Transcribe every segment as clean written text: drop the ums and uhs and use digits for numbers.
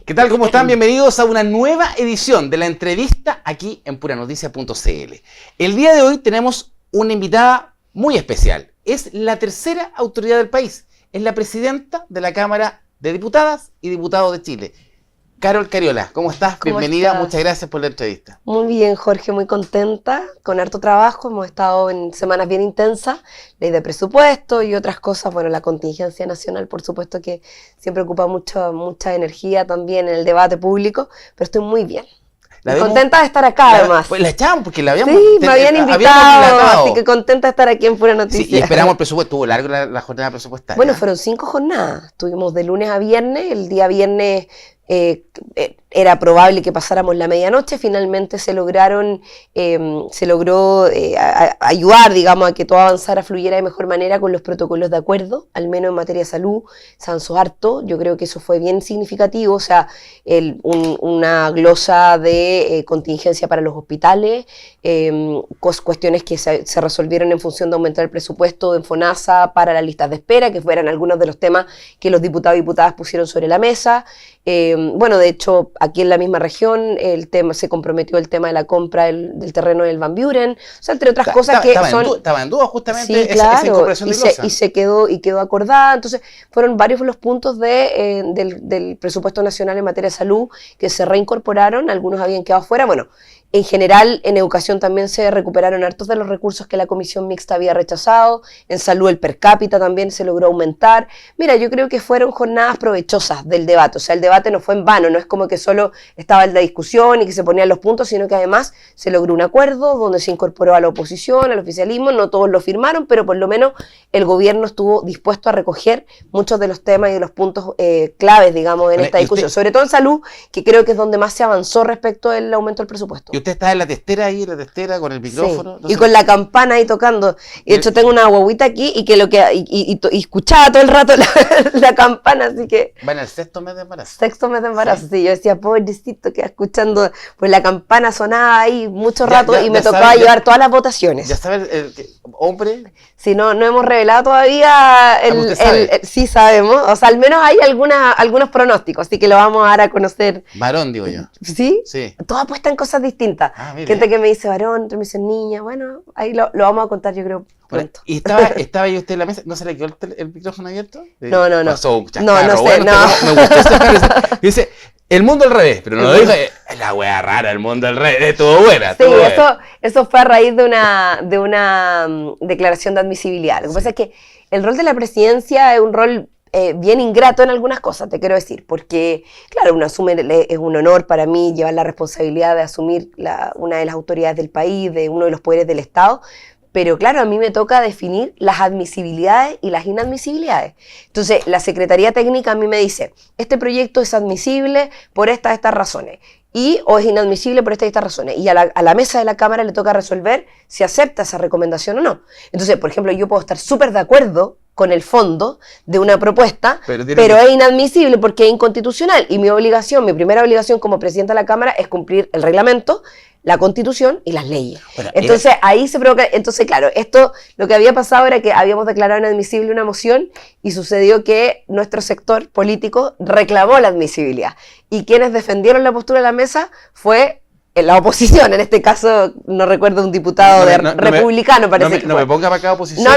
¿Qué tal? ¿Cómo están? Bienvenidos a una nueva edición de la entrevista aquí en puranoticia.cl. El día de hoy tenemos una invitada muy especial. Es la tercera autoridad del país. Es la presidenta de la Cámara de Diputadas y Diputados de Chile. Carol Cariola, ¿cómo estás? Bienvenida, estás? Muchas gracias por la entrevista. Muy bien, Jorge, muy contenta, con harto trabajo, hemos estado en semanas bien intensas, ley de presupuesto y otras cosas, bueno, la contingencia nacional, por supuesto que siempre ocupa mucha energía también en el debate público, pero estoy muy bien. Contenta de estar acá, además. Pues la echamos porque la habíamos... Sí, me habían invitado, así que contenta de estar aquí en Pura Noticia. Sí, y esperamos el presupuesto. Estuvo largo la jornada presupuestaria. Bueno, fueron 5 jornadas. Estuvimos de lunes a viernes. El día viernes era probable que pasáramos la medianoche. Finalmente se logró ayudar, digamos, a que todo avanzara, fluyera de mejor manera con los protocolos de acuerdo, al menos en materia de salud. Se avanzó harto. Yo creo que eso fue bien significativo. O sea, una glosa de contingencia para los hospitales, cuestiones que se resolvieron en función de aumentar el presupuesto en FONASA para las listas de espera, que fueran algunos de los temas que los diputados y diputadas pusieron sobre la mesa. Bueno, de hecho, aquí en la misma región se comprometió el tema de la compra del terreno del Van Buren, o sea, entre otras cosas que estaba en duda justamente, sí, claro, esa incorporación de glosa. Y quedó acordada. Entonces fueron varios los puntos del presupuesto nacional en materia de salud que se reincorporaron, algunos habían quedado fuera. Bueno, en general, en educación también se recuperaron hartos de los recursos que la comisión mixta había rechazado. En salud, el per cápita también se logró aumentar. Mira, yo creo que fueron jornadas provechosas del debate. O sea, el debate no fue en vano. No es como que solo estaba en la discusión y que se ponían los puntos, sino que además se logró un acuerdo donde se incorporó a la oposición, al oficialismo. No todos lo firmaron, pero por lo menos el gobierno estuvo dispuesto a recoger muchos de los temas y de los puntos claves, digamos, en esta discusión. Sobre todo en salud, que creo que es donde más se avanzó respecto al aumento del presupuesto. Usted está en la testera ahí, con el micrófono. Sí, no sé. Y con la campana ahí tocando. Y de hecho tengo una guaguita aquí y escuchaba todo el rato la campana, así que... Va en el 6º mes de embarazo. 6º mes de embarazo, sí. Yo decía, pobrecito, que escuchando, pues la campana sonaba ahí mucho rato y me tocaba llevar todas las votaciones. ¿Ya sabes, hombre? Sí, no hemos revelado todavía sí sabemos, o sea, al menos hay algunos pronósticos, así que lo vamos a dar a conocer. Varón, digo yo. ¿Sí? Sí. Todas apuestan cosas distintas. Gente que me dice varón, otros me dicen niña. Bueno, ahí lo vamos a contar, yo creo, pronto. ¿Y estaba ahí usted en la mesa? ¿No se le quedó el micrófono abierto? No. Pasó un chascarro. No sé, bueno, no. Me gustó ese dice, el mundo al revés, pero no lo dijo, es la wea rara, el mundo al revés, estuvo buena. Sí, eso fue a raíz de una declaración de admisibilidad. Lo que pasa es que el rol de la presidencia es un rol bien ingrato en algunas cosas, te quiero decir, porque, claro, uno asume, es un honor para mí llevar la responsabilidad de asumir una de las autoridades del país, de uno de los poderes del Estado, pero claro, a mí me toca definir las admisibilidades y las inadmisibilidades. Entonces, la Secretaría Técnica a mí me dice, este proyecto es admisible por estas razones, o es inadmisible por estas razones. Y a la mesa de la Cámara le toca resolver si acepta esa recomendación o no. Entonces, por ejemplo, yo puedo estar súper de acuerdo con el fondo de una propuesta, pero es inadmisible porque es inconstitucional. Y mi primera obligación como presidenta de la Cámara es cumplir el reglamento, la Constitución y las leyes. Bueno, entonces ahí se provoca, claro, lo que había pasado era que habíamos declarado inadmisible una moción y sucedió que nuestro sector político reclamó la admisibilidad. Y quienes defendieron la postura de la mesa fue la oposición, en este caso no recuerdo un diputado republicano, parece que no me ponga para acá oposición.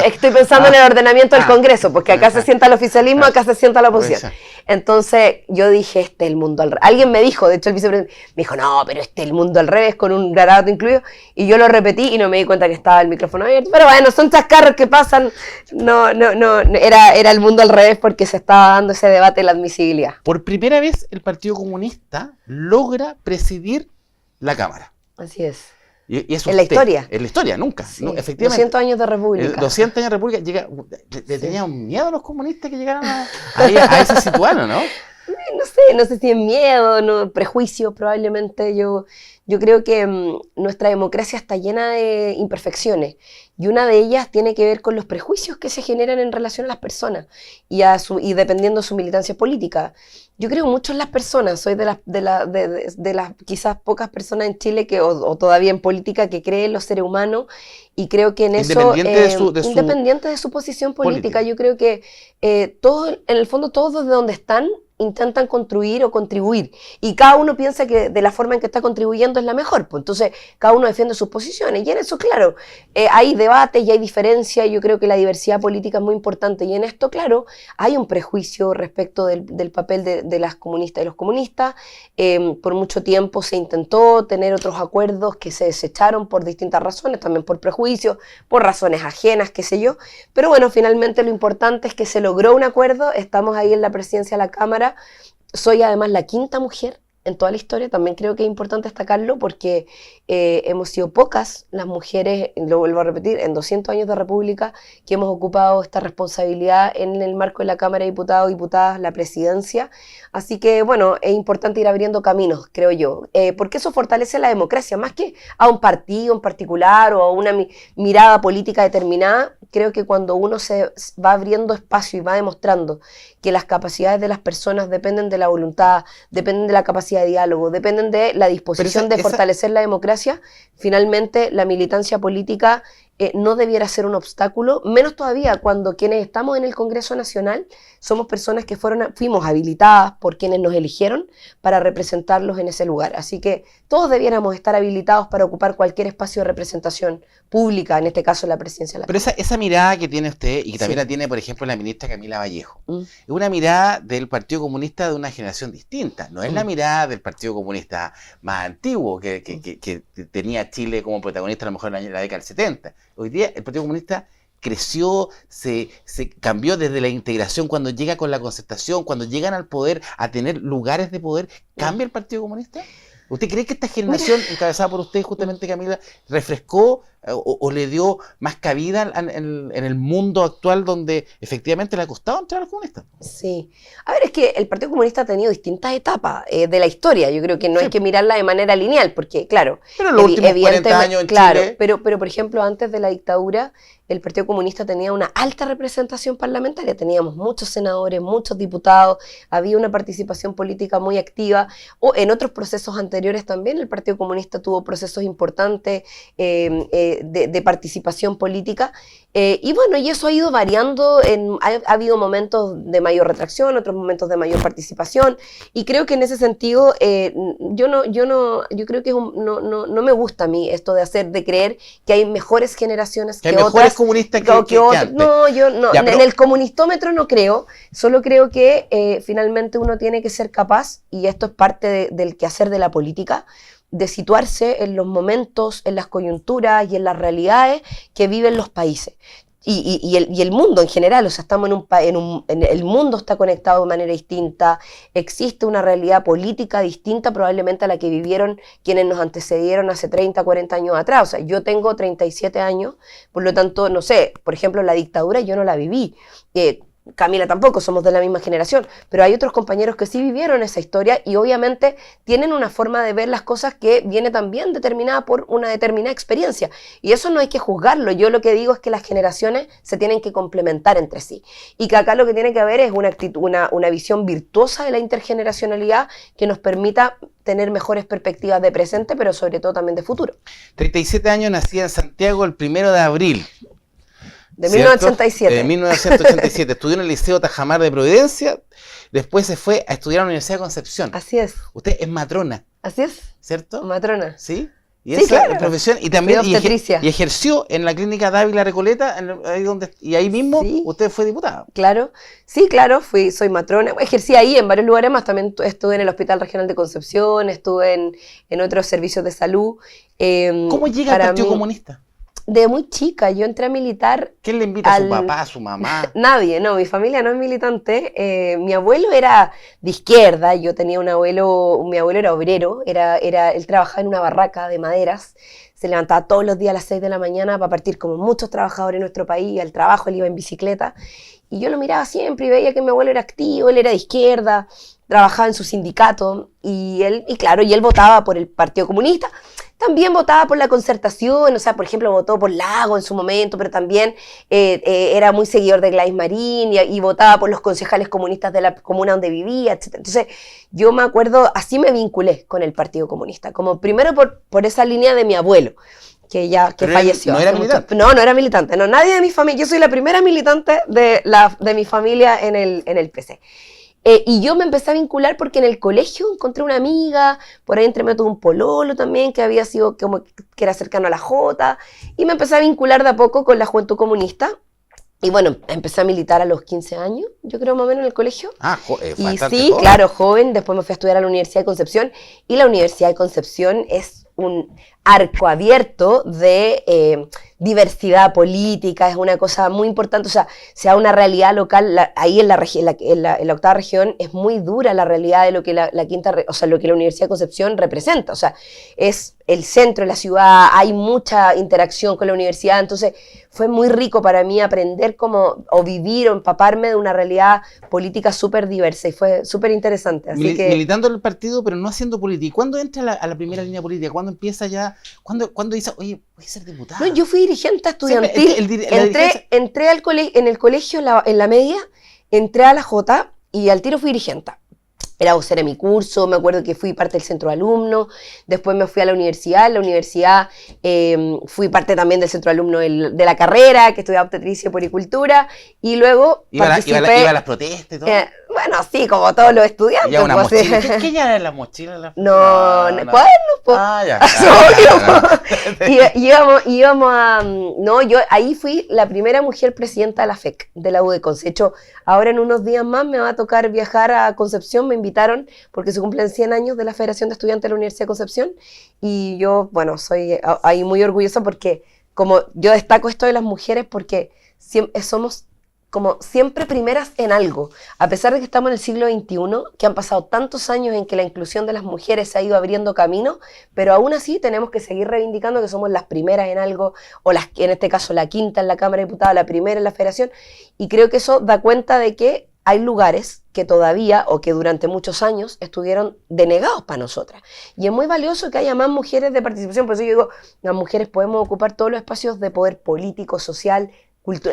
Estoy pensando en el ordenamiento del Congreso, porque acá se sienta el oficialismo, acá se sienta la oposición. Entonces yo dije, el mundo al revés. Alguien me dijo, de hecho el vicepresidente me dijo, no, pero el mundo al revés, con un garabato incluido, y yo lo repetí y no me di cuenta que estaba el micrófono abierto. Pero bueno, son chascarros que pasan. No, era el mundo al revés porque se estaba dando ese debate de la admisibilidad. Por primera vez el Partido Comunista logra presidir la Cámara. Así es. Y eso en la historia. En la historia, nunca. Sí. No, efectivamente. 200 años de república. 200 años de república. Le tenían miedo a los comunistas que llegaran a ese situano, ¿no? No sé si es miedo, prejuicio probablemente. Yo creo que nuestra democracia está llena de imperfecciones y una de ellas tiene que ver con los prejuicios que se generan en relación a las personas y dependiendo de su militancia política. Yo creo mucho en las personas, soy de las quizás pocas personas en Chile o todavía en política que creen en los seres humanos y creo que en independiente de su posición política. Yo creo que todos, en el fondo todos desde donde están intentan construir o contribuir. Y cada uno piensa que de la forma en que está contribuyendo es la mejor. Pues entonces, cada uno defiende sus posiciones. Y en eso, claro, hay debates y hay diferencias. Yo creo que la diversidad política es muy importante. Y en esto, claro, hay un prejuicio respecto del papel de las comunistas y los comunistas. Por mucho tiempo se intentó tener otros acuerdos que se desecharon por distintas razones, también por prejuicios, por razones ajenas, qué sé yo. Pero bueno, finalmente lo importante es que se logró un acuerdo. Estamos ahí en la presidencia de la Cámara. Soy además la quinta mujer en toda la historia. También creo que es importante destacarlo porque hemos sido pocas las mujeres, lo vuelvo a repetir, en 200 años de república que hemos ocupado esta responsabilidad en el marco de la Cámara de Diputados, Diputadas, la presidencia. Así que bueno, es importante ir abriendo caminos, creo yo, porque eso fortalece la democracia, más que a un partido en particular o a una mirada política determinada. Creo que cuando uno se va abriendo espacio y va demostrando que las capacidades de las personas dependen de la voluntad, dependen de la capacidad de diálogo, dependen de la disposición de fortalecer la democracia, finalmente la militancia política no debiera ser un obstáculo, menos todavía cuando quienes estamos en el Congreso Nacional somos personas que fuimos habilitadas por quienes nos eligieron para representarlos en ese lugar. Así que todos debiéramos estar habilitados para ocupar cualquier espacio de representación pública, en este caso la presidencia de la Cámara. Pero esa mirada que tiene usted, y que también la tiene, por ejemplo, la ministra Camila Vallejo, es una mirada del Partido Comunista de una generación distinta. No es la mirada del Partido Comunista más antiguo, que tenía Chile como protagonista a lo mejor en la década del 70. Hoy día el Partido Comunista creció, se cambió desde la integración, cuando llega con la concertación, cuando llegan al poder, a tener lugares de poder. ¿Cambia el Partido Comunista? ¿Usted cree que esta generación, encabezada por usted justamente, Camila, refrescó o le dio más cabida en el mundo actual donde efectivamente le ha costado entrar a los comunistas? Sí. A ver, es que el Partido Comunista ha tenido distintas etapas de la historia. Yo creo que no hay que mirarla de manera lineal, porque, claro, pero los últimos 40 años en Chile... Pero, por ejemplo, antes de la dictadura, el Partido Comunista tenía una alta representación parlamentaria. Teníamos muchos senadores, muchos diputados, había una participación política muy activa. O en otros procesos anteriores también el Partido Comunista tuvo procesos importantes de participación política. Y bueno, y eso ha ido variando. Ha habido momentos de mayor retracción, otros momentos de mayor participación. Y creo que en ese sentido, yo creo que no me gusta a mí esto de creer que hay mejores generaciones que otras. Comunistas que antes. No, yo no. Ya, pero... En el comunistómetro no creo. Solo creo que finalmente uno tiene que ser capaz, y esto es parte del quehacer de la política, de situarse en los momentos, en las coyunturas y en las realidades que viven los países. Y el mundo en general, o sea, estamos el mundo está conectado de manera distinta, existe una realidad política distinta probablemente a la que vivieron quienes nos antecedieron hace 30, 40 años atrás. O sea, yo tengo 37 años, por lo tanto, no sé, por ejemplo, la dictadura yo no la viví. Camila tampoco, somos de la misma generación, pero hay otros compañeros que sí vivieron esa historia y obviamente tienen una forma de ver las cosas que viene también determinada por una determinada experiencia. Y eso no hay que juzgarlo. Yo lo que digo es que las generaciones se tienen que complementar entre sí. Y que acá lo que tiene que haber es una visión virtuosa de la intergeneracionalidad que nos permita tener mejores perspectivas de presente, pero sobre todo también de futuro. 37 años, nacida en Santiago el 1 de abril. De 1987. De 1987. Estudió en el Liceo Tajamar de Providencia, después se fue a estudiar a la Universidad de Concepción. Así es. Usted es matrona. Así es. ¿Cierto? Matrona. ¿Sí? Y sí, esa claro. profesión, y también y ejerció en la clínica Dávila Recoleta, y ahí mismo sí. Usted fue diputada. Claro, sí, claro, soy matrona, ejercí ahí en varios lugares más, también estuve en el Hospital Regional de Concepción, estuve en otros servicios de salud. ¿Cómo llega al Partido Comunista? De muy chica, yo entré a militar. ¿Quién le invita a su papá, a su mamá? Nadie, no, mi familia no es militante. Mi abuelo era de izquierda, yo tenía mi abuelo era obrero, él trabajaba en una barraca de maderas, se levantaba todos los días a las 6 de la mañana para partir como muchos trabajadores en nuestro país, al trabajo, él iba en bicicleta, y yo lo miraba siempre y veía que mi abuelo era activo, él era de izquierda, trabajaba en su sindicato, y él votaba por el Partido Comunista. También votaba por la Concertación, o sea, por ejemplo, votó por Lago en su momento, pero también era muy seguidor de Gladys Marín y votaba por los concejales comunistas de la comuna donde vivía, etc. Entonces, yo me acuerdo, así me vinculé con el Partido Comunista, como primero por esa línea de mi abuelo, que falleció. ¿No era militante? No era militante, no, nadie de mi familia, yo soy la primera militante de mi familia en el PC. Y yo me empecé a vincular porque en el colegio encontré una amiga, por ahí entre medio tuve un pololo también, que había sido como que era cercano a la Jota, y me empecé a vincular de a poco con la Juventud Comunista. Y bueno, empecé a militar a los 15 años, yo creo más o menos en el colegio. Y sí, joven. claro, joven. Después me fui a estudiar a la Universidad de Concepción. Y la Universidad de Concepción es un arco abierto de diversidad política, es una cosa muy importante. O sea una realidad local, ahí en la octava región es muy dura la realidad de lo que la quinta, o sea, lo que la Universidad de Concepción representa. O sea, es el centro de la ciudad, hay mucha interacción con la universidad, entonces fue muy rico para mí aprender o vivir o empaparme de una realidad política súper diversa y fue súper interesante. Así que, militando en el partido, pero no haciendo política. ¿Y cuándo entra a la primera línea política? ¿Cuándo empieza ya? ¿Cuándo dice, oye, voy a ser diputada? No, yo fui dirigente estudiantil. Entré en el colegio, en la media, entré a la Jota y al tiro fui dirigente. Era vocera de mi curso, me acuerdo que fui parte del centro de alumnos, después me fui a la universidad, fui parte también del centro de alumnos de la carrera, que estudiaba obstetricia y puericultura, y luego participé... Iba a las protestas y todo. Bueno, sí, como todos los estudiantes. Ya una pues, mochila. sí. ¿Qué ya era la mochila? ¿Cuándo? Pues. Ya. Íbamos a... No, yo ahí fui la primera mujer presidenta de la FEC, de la UDECONS. De hecho, ahora en unos días más me va a tocar viajar a Concepción, me invitaron porque se cumplen 100 años de la Federación de Estudiantes de la Universidad de Concepción, y yo, bueno, soy ahí muy orgullosa porque, como yo destaco esto de las mujeres, porque somos como siempre primeras en algo, a pesar de que estamos en el siglo XXI, que han pasado tantos años en que la inclusión de las mujeres se ha ido abriendo camino, pero aún así tenemos que seguir reivindicando que somos las primeras en algo, o en este caso la quinta en la Cámara de Diputados, la primera en la Federación, y creo que eso da cuenta de que hay lugares que todavía, o que durante muchos años, estuvieron denegados para nosotras. Y es muy valioso que haya más mujeres de participación, por eso yo digo, las mujeres podemos ocupar todos los espacios de poder político, social,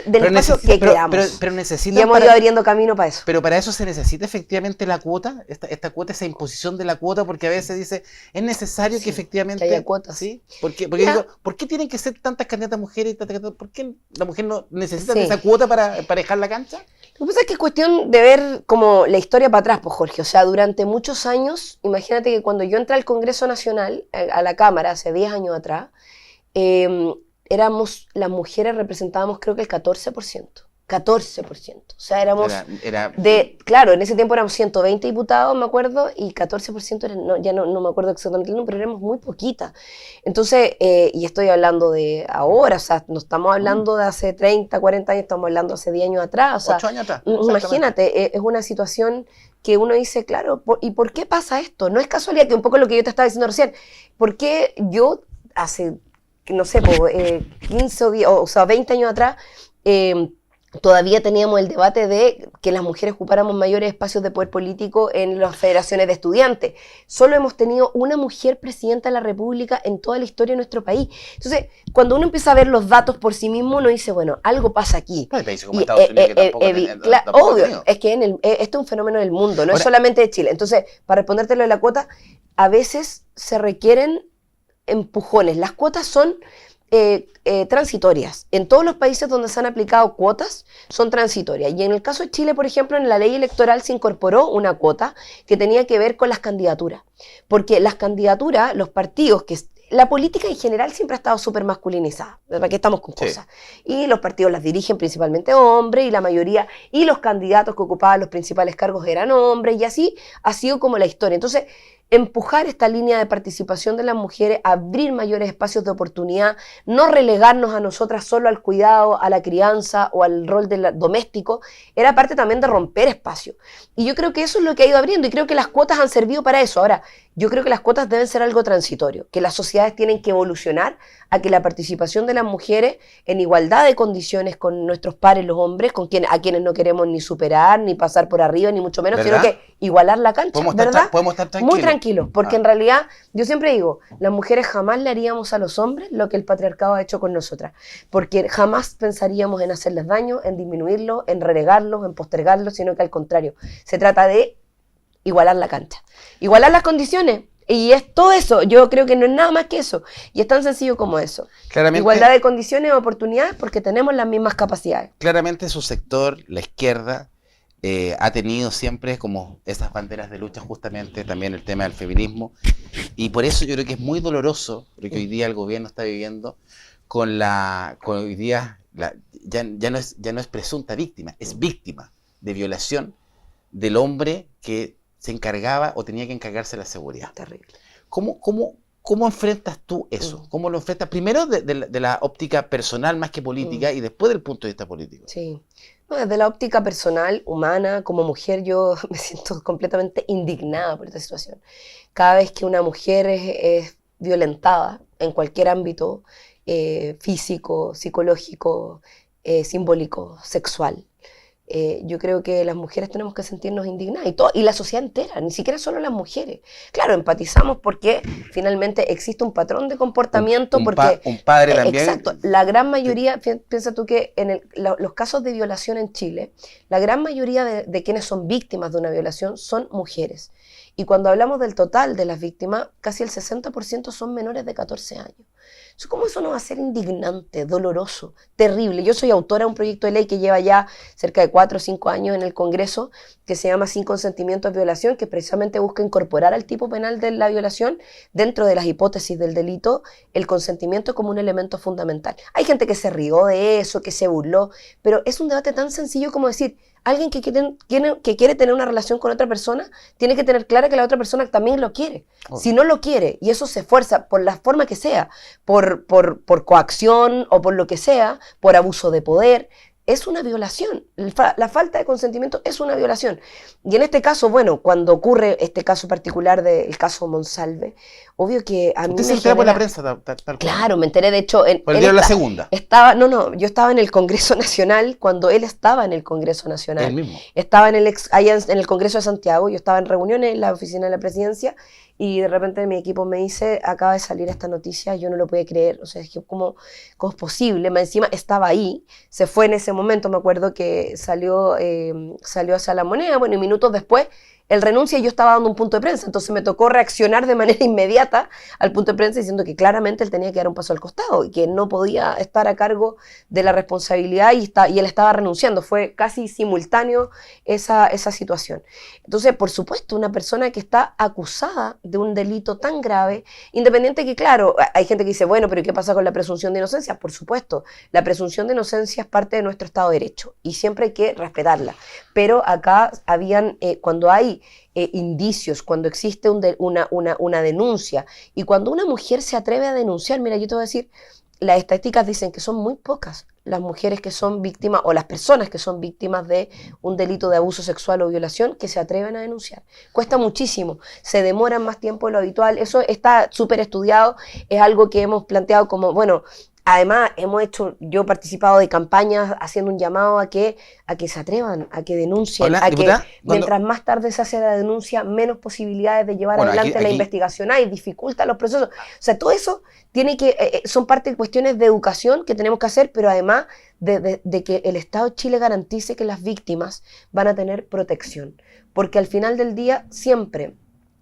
del espacio que queramos. Pero necesita, y hemos ido abriendo camino para eso. Pero para eso se necesita efectivamente la cuota, esta cuota, esa imposición de la cuota, porque a veces dice, es necesario que efectivamente... que haya cuotas. ¿Sí? Porque digo, ¿por qué tienen que ser tantas candidatas mujeres? ¿Por qué la mujer no necesita de esa cuota para dejar la cancha? Lo que pasa es que es cuestión de ver como la historia para atrás, pues Jorge. O sea, durante muchos años, imagínate que cuando yo entré al Congreso Nacional, a la Cámara, hace 10 años atrás, las mujeres representábamos creo que el 14%. 14%. O sea, éramos... Claro, en ese tiempo éramos 120 diputados, me acuerdo, y 14% ya no me acuerdo exactamente el número, pero éramos muy poquitas. Entonces, y estoy hablando de ahora, o sea, no estamos hablando de hace 30, 40 años, estamos hablando hace 10 años atrás. O sea, 8 años atrás. Imagínate, es una situación que uno dice, claro, ¿y por qué pasa esto? No es casualidad, que un poco lo que yo te estaba diciendo recién, ¿por qué yo hace... no sé, 15 o 20 años atrás, todavía teníamos el debate de que las mujeres ocupáramos mayores espacios de poder político en las federaciones de estudiantes? Solo hemos tenido una mujer presidenta de la República en toda la historia de nuestro país. Entonces, cuando uno empieza a ver los datos por sí mismo, uno dice, bueno, algo pasa aquí. Hay países como Estados Unidos que tampoco obvio, es que esto es un fenómeno del mundo, no es solamente de Chile. Entonces, para responderte lo de la cuota, a veces se requieren empujones. Las cuotas son transitorias. En todos los países donde se han aplicado cuotas son transitorias. Y en el caso de Chile, por ejemplo, en la ley electoral se incorporó una cuota que tenía que ver con las candidaturas. Porque las candidaturas, los partidos la política en general siempre ha estado súper masculinizada, ¿para qué estamos con cosas? Y los partidos las dirigen principalmente hombres, y la mayoría, y los candidatos que ocupaban los principales cargos eran hombres, y así ha sido como la historia. Entonces, empujar esta línea de participación de las mujeres, abrir mayores espacios de oportunidad, no relegarnos a nosotras solo al cuidado, a la crianza o al rol doméstico, era parte también de romper espacio. Y yo creo que eso es lo que ha ido abriendo, y creo que las cuotas han servido para eso. Ahora, yo creo que las cuotas deben ser algo transitorio, que las sociedades tienen que evolucionar a que la participación de las mujeres en igualdad de condiciones con nuestros pares, los hombres, a quienes no queremos ni superar, ni pasar por arriba, ni mucho menos, ¿verdad? Sino que igualar la cancha, podemos estar tranquilos. Muy tranquilos, porque en realidad, yo siempre digo, las mujeres jamás le haríamos a los hombres lo que el patriarcado ha hecho con nosotras, porque jamás pensaríamos en hacerles daño, en disminuirlos, en relegarlos, en postergarlos, sino que al contrario, se trata de igualar la cancha, igualar las condiciones. Y es todo eso, yo creo que no es nada más que eso, y es tan sencillo como eso. Claramente, igualdad de condiciones y oportunidades porque tenemos las mismas capacidades. Claramente su sector, la izquierda, ha tenido siempre como esas banderas de lucha, justamente también el tema del feminismo, y por eso yo creo que es muy doloroso lo que hoy día el gobierno está viviendo con hoy día, ya no es presunta víctima, es víctima de violación del hombre que se encargaba o tenía que encargarse de la seguridad. Terrible. ¿Cómo enfrentas tú eso? ¿Cómo lo enfrentas? Primero de la óptica personal más que política y después del punto de vista político. Sí. No, desde la óptica personal, humana, como mujer, yo me siento completamente indignada por esta situación. Cada vez que una mujer es violentada en cualquier ámbito, físico, psicológico, simbólico, sexual, yo creo que las mujeres tenemos que sentirnos indignadas y la sociedad entera, ni siquiera solo las mujeres. Claro, empatizamos porque finalmente existe un patrón de comportamiento. Un padre también. Exacto, la gran mayoría, piensa tú que en los casos de violación en Chile, la gran mayoría de quienes son víctimas de una violación son mujeres. Y cuando hablamos del total de las víctimas, casi el 60% son menores de 14 años. ¿Cómo eso no va a ser indignante, doloroso, terrible? Yo soy autora de un proyecto de ley que lleva ya cerca de 4 o 5 años en el Congreso, que se llama Sin consentimiento es violación, que precisamente busca incorporar al tipo penal de la violación, dentro de las hipótesis del delito, el consentimiento como un elemento fundamental. Hay gente que se rió de eso, que se burló, pero es un debate tan sencillo como decir, alguien que quiere tener una relación con otra persona tiene que tener clara que la otra persona también lo quiere. Okay. Si no lo quiere y eso se esfuerza por la forma que sea, por coacción o por lo que sea, por abuso de poder, es una violación. La falta de consentimiento es una violación. Y en este caso, bueno, cuando ocurre este caso particular del caso Monsalve, obvio que a mí me genera... por la prensa, tal Claro, me enteré, de hecho... Por el día de la segunda. Yo estaba en el Congreso Nacional cuando él estaba en el Congreso Nacional. Él mismo. Estaba allá en el Congreso de Santiago, yo estaba en reuniones en la oficina de la presidencia y de repente mi equipo me dice, acaba de salir esta noticia, yo no lo podía creer, o sea, es que ¿cómo es posible? Más encima estaba ahí, se fue en ese momento, me acuerdo que salió hacia la Moneda, bueno, y minutos después él renuncia y yo estaba dando un punto de prensa, entonces me tocó reaccionar de manera inmediata al punto de prensa diciendo que claramente él tenía que dar un paso al costado y que no podía estar a cargo de la responsabilidad y él estaba renunciando. Fue casi simultáneo esa situación. Entonces, por supuesto, una persona que está acusada de un delito tan grave, independiente que, claro, hay gente que dice, bueno, pero ¿qué pasa con la presunción de inocencia? Por supuesto, la presunción de inocencia es parte de nuestro Estado de Derecho y siempre hay que respetarla. Pero acá cuando hay indicios, cuando existe una denuncia y cuando una mujer se atreve a denunciar, mira, yo te voy a decir, las estadísticas dicen que son muy pocas las mujeres que son víctimas o las personas que son víctimas de un delito de abuso sexual o violación que se atreven a denunciar. Cuesta muchísimo, se demoran más tiempo de lo habitual, eso está súper estudiado, es algo que hemos planteado como, bueno, además, yo he participado de campañas haciendo un llamado a que se atrevan, a que denuncien, mientras más tarde se hace la denuncia, menos posibilidades de llevar adelante la investigación hay, dificulta los procesos. O sea, todo eso son parte de cuestiones de educación que tenemos que hacer, pero además de que el Estado de Chile garantice que las víctimas van a tener protección. Porque al final del día, siempre...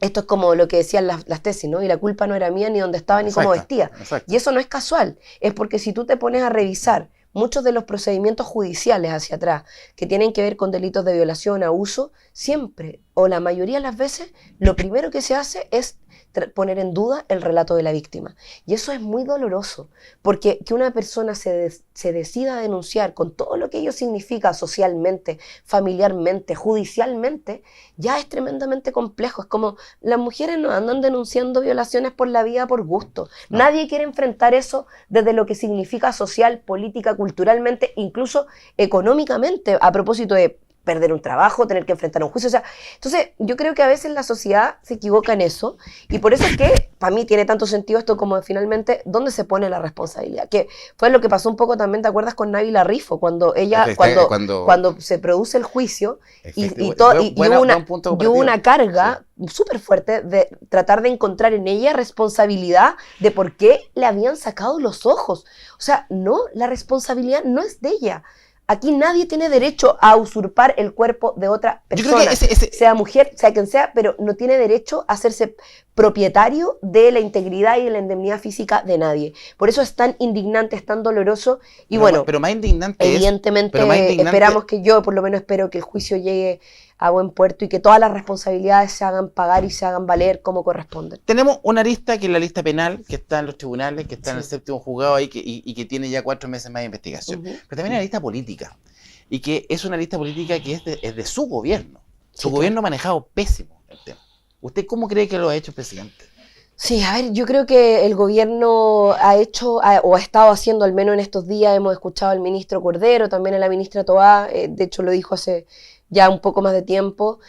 Esto es como lo que decían las tesis, ¿no? Y la culpa no era mía ni dónde estaba ni cómo vestía. Exacto. Y eso no es casual. Es porque si tú te pones a revisar muchos de los procedimientos judiciales hacia atrás que tienen que ver con delitos de violación, abuso, siempre o la mayoría de las veces lo primero que se hace es poner en duda el relato de la víctima. Y eso es muy doloroso, porque que una persona se decida a denunciar con todo lo que ello significa socialmente, familiarmente, judicialmente, ya es tremendamente complejo. Es como las mujeres no andan denunciando violaciones por la vida por gusto. No. Nadie quiere enfrentar eso desde lo que significa social, política, culturalmente, incluso económicamente, a propósito de perder un trabajo, tener que enfrentar un juicio. O sea, entonces, yo creo que a veces la sociedad se equivoca en eso, y por eso es que, para mí, tiene tanto sentido esto como finalmente, ¿dónde se pone la responsabilidad? Que fue lo que pasó un poco también, ¿te acuerdas con Navila Rifo? Cuando se produce el juicio, y hubo una carga súper fuerte de tratar de encontrar en ella responsabilidad de por qué le habían sacado los ojos. O sea, no, la responsabilidad no es de ella. Aquí nadie tiene derecho a usurpar el cuerpo de otra persona, sea mujer, sea quien sea, pero no tiene derecho a hacerse propietario de la integridad y de la indemnidad física de nadie. Por eso es tan indignante, es tan doloroso y pero más indignante evidentemente esperamos que yo por lo menos espero que el juicio llegue a buen puerto y que todas las responsabilidades se hagan pagar y se hagan valer como corresponde. Tenemos una lista que es la lista penal, que está en los tribunales, que está en el séptimo juzgado ahí, y que tiene ya 4 meses más de investigación. Pero también hay la lista política, y que es una lista política que es de su gobierno. Su gobierno ha manejado pésimo el tema. ¿Usted cómo cree que lo ha hecho el presidente? Sí, a ver, yo creo que el gobierno ha hecho, o ha estado haciendo, al menos en estos días, hemos escuchado al ministro Cordero, también a la ministra Toá, de hecho lo dijo hace ya un poco más de tiempo,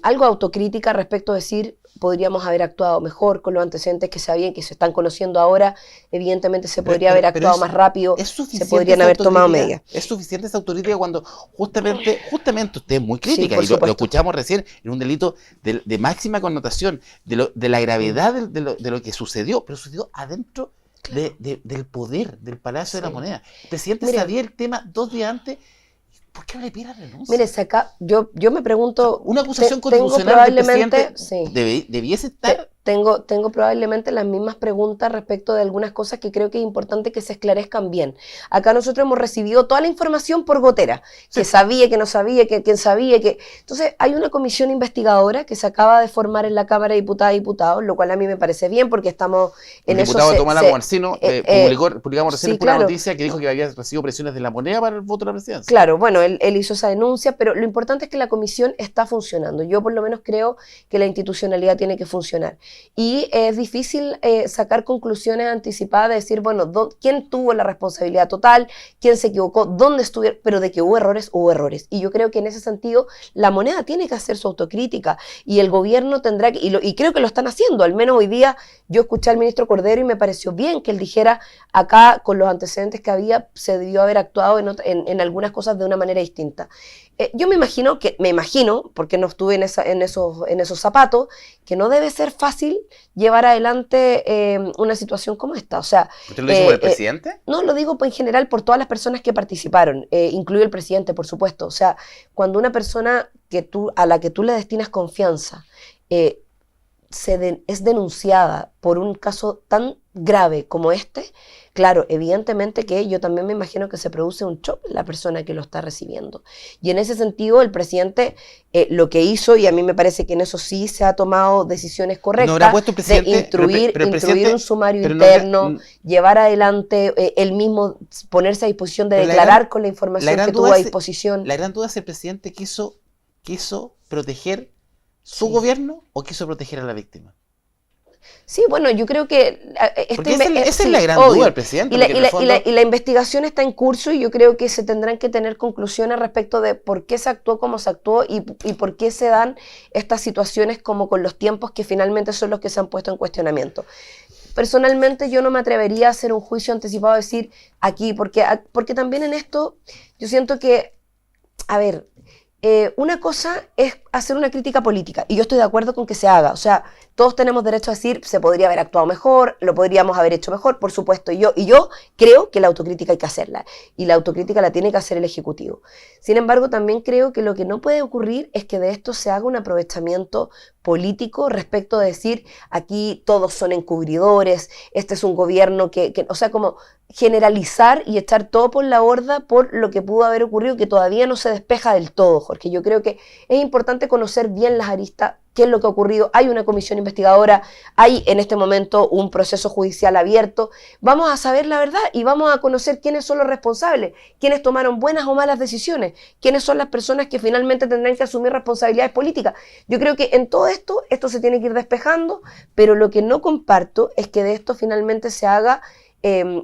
algo autocrítica respecto a decir, podríamos haber actuado mejor con los antecedentes que sabían, que se están conociendo ahora, evidentemente se podría haber actuado más rápido, se podrían haber tomado medidas. ¿Es suficiente esa autocrítica cuando justamente usted es muy crítica, sí, y lo escuchamos recién en un delito de máxima connotación, de la gravedad de lo que sucedió, pero sucedió adentro del poder, del Palacio de la Moneda? El presidente sabía el tema 2 días antes. ¿Por qué no le pide la renuncia? Mire, yo me pregunto... Una acusación constitucional del presidente debiese estar... Tengo probablemente las mismas preguntas respecto de algunas cosas que creo que es importante que se esclarezcan bien. Acá nosotros hemos recibido toda la información por gotera, que sabía, que no sabía, que quién sabía, que... Entonces hay una comisión investigadora que se acaba de formar en la Cámara de Diputadas y Diputados, lo cual a mí me parece bien porque estamos en eso... El diputado Tomás Lagomarcino publicamos recién una noticia que dijo que había recibido presiones de la moneda para el voto de la presidencia. Claro, bueno, él hizo esa denuncia, pero lo importante es que la comisión está funcionando. Yo por lo menos creo que la institucionalidad tiene que funcionar. Y es difícil sacar conclusiones anticipadas de decir, bueno, ¿quién tuvo la responsabilidad total? ¿Quién se equivocó? ¿Dónde estuvieron? Pero de que hubo errores, hubo errores. Y yo creo que en ese sentido la moneda tiene que hacer su autocrítica y el gobierno tendrá que, y creo que lo están haciendo, al menos hoy día yo escuché al ministro Cordero y me pareció bien que él dijera acá con los antecedentes que había se debió haber actuado en algunas cosas de una manera distinta. Yo me imagino, porque no estuve en esos zapatos, que no debe ser fácil llevar adelante una situación como esta. O sea, ¿usted lo dice por el presidente? No, lo digo en general por todas las personas que participaron, incluido el presidente, por supuesto. O sea, cuando una persona a la que tú le destinas confianza es denunciada por un caso tan grave como este, claro, evidentemente que yo también me imagino que se produce un shock en la persona que lo está recibiendo. Y en ese sentido, el presidente lo que hizo, y a mí me parece que en eso sí se ha tomado decisiones correctas, ¿no habrá puesto el presidente, de instruir un sumario interno, llevar adelante, él mismo ponerse a disposición de declarar con la información que tuvo a disposición? La gran duda es si el presidente quiso proteger su gobierno o quiso proteger a la víctima. Sí, bueno, yo creo que... esa es la gran duda del presidente. Y la investigación está en curso y yo creo que se tendrán que tener conclusiones respecto de por qué se actuó como se actuó y por qué se dan estas situaciones como con los tiempos que finalmente son los que se han puesto en cuestionamiento. Personalmente yo no me atrevería a hacer un juicio anticipado, a decir aquí, porque también en esto yo siento que, a ver... una cosa es hacer una crítica política y yo estoy de acuerdo con que se haga, o sea, todos tenemos derecho a decir se podría haber actuado mejor, lo podríamos haber hecho mejor, por supuesto, y yo creo que la autocrítica hay que hacerla y la autocrítica la tiene que hacer el Ejecutivo. Sin embargo, también creo que lo que no puede ocurrir es que de esto se haga un aprovechamiento político respecto de decir aquí todos son encubridores, este es un gobierno o sea, como generalizar y echar todo por la borda por lo que pudo haber ocurrido que todavía no se despeja del todo, Jorge. Yo creo que es importante conocer bien las aristas, qué es lo que ha ocurrido. Hay una comisión investigadora, hay en este momento un proceso judicial abierto. Vamos a saber la verdad y vamos a conocer quiénes son los responsables, quiénes tomaron buenas o malas decisiones, quiénes son las personas que finalmente tendrán que asumir responsabilidades políticas. Yo creo que en todo esto se tiene que ir despejando, pero lo que no comparto es que de esto finalmente se haga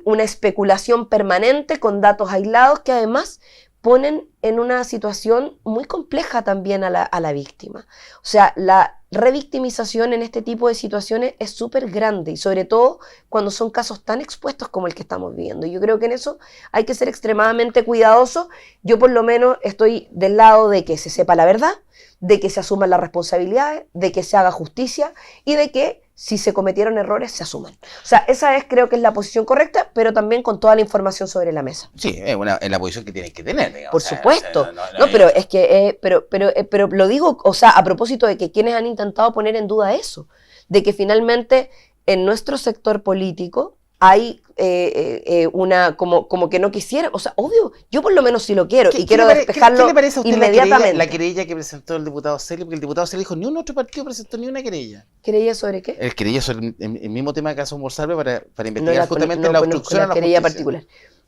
una especulación permanente con datos aislados que además ponen en una situación muy compleja también a la víctima. O sea, la revictimización en este tipo de situaciones es súper grande y sobre todo cuando son casos tan expuestos como el que estamos viviendo. Yo creo que en eso hay que ser extremadamente cuidadosos. Yo por lo menos estoy del lado de que se sepa la verdad, de que se asuman las responsabilidades, de que se haga justicia y de que si se cometieron errores, se asuman. O sea, esa creo que es la posición correcta, pero también con toda la información sobre la mesa. Sí, es la posición que tienes que tener, digamos. Por supuesto. Pero es que, pero lo digo, o sea, a propósito de que quienes han intentado poner en duda eso, de que finalmente en nuestro sector político hay como que no quisiera, o sea, obvio, yo por lo menos sí lo quiero y quiero despejarlo ¿Qué le parece a usted inmediatamente? la querella que presentó el diputado Celi? Porque el diputado Celi dijo, ni un otro partido presentó ni una querella. ¿Querella sobre qué? El querella sobre el mismo tema de caso Morsalve para investigar No la justamente no la conozco obstrucción a la querella justicia. particular.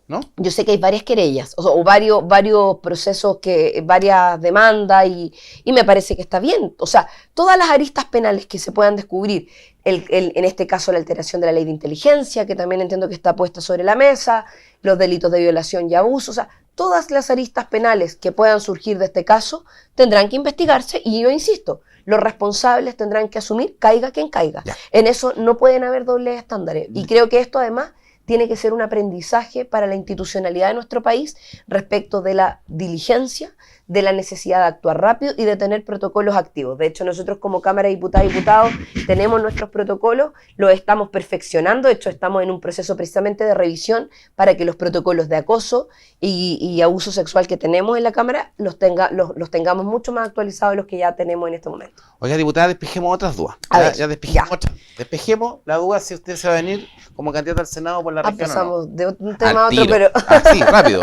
¿No? Yo sé que hay varias querellas, o varios procesos, varias demandas, y me parece que está bien. O sea, todas las aristas penales que se puedan descubrir, en este caso la alteración de la ley de inteligencia, que también entiendo que está puesta sobre la mesa, los delitos de violación y abuso, o sea, todas las aristas penales que puedan surgir de este caso tendrán que investigarse, y yo insisto, los responsables tendrán que asumir, caiga quien caiga. Ya. En eso no pueden haber dobles estándares, y creo que esto además tiene que ser un aprendizaje para la institucionalidad de nuestro país respecto de la diligencia, de la necesidad de actuar rápido y de tener protocolos activos. De hecho, nosotros como Cámara de Diputadas y Diputados tenemos nuestros protocolos, los estamos perfeccionando. De hecho, estamos en un proceso precisamente de revisión para que los protocolos de acoso y abuso sexual que tenemos en la Cámara los tengamos mucho más actualizados de los que ya tenemos en este momento. Oiga, diputada, despejemos otras dudas. Ya despejemos otras. Despejemos la duda si usted se va a venir como candidata al Senado por la región. Pasamos o no. de un tema a otro, pero... Sí, rápido.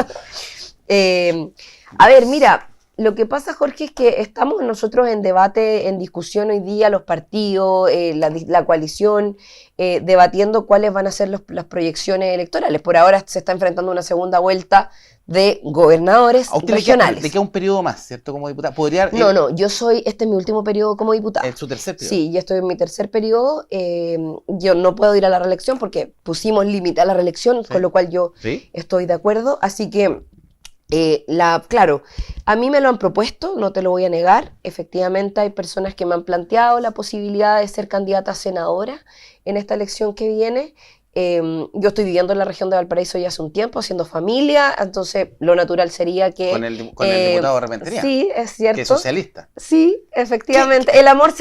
A ver, mira, lo que pasa, Jorge, es que estamos nosotros en debate, en discusión hoy día, los partidos, la coalición, debatiendo cuáles van a ser las proyecciones electorales. Por ahora se está enfrentando una segunda vuelta de gobernadores A usted regionales. le queda un periodo más, ¿cierto? Como diputada. ¿Podría, No, este es mi último periodo como diputada. ¿Es su tercer periodo? Sí, ya estoy en mi tercer periodo. Yo no puedo ir a la reelección porque pusimos límite a la reelección, con lo cual yo estoy de acuerdo. Así que, claro, a mí me lo han propuesto, no te lo voy a negar. Efectivamente, hay personas que me han planteado la posibilidad de ser candidata a senadora en esta elección que viene. Yo estoy viviendo en la región de Valparaíso ya hace un tiempo, haciendo familia, entonces lo natural sería que... Con el diputado Rementería. Sí, es cierto. Que es socialista. Sí, efectivamente. El amor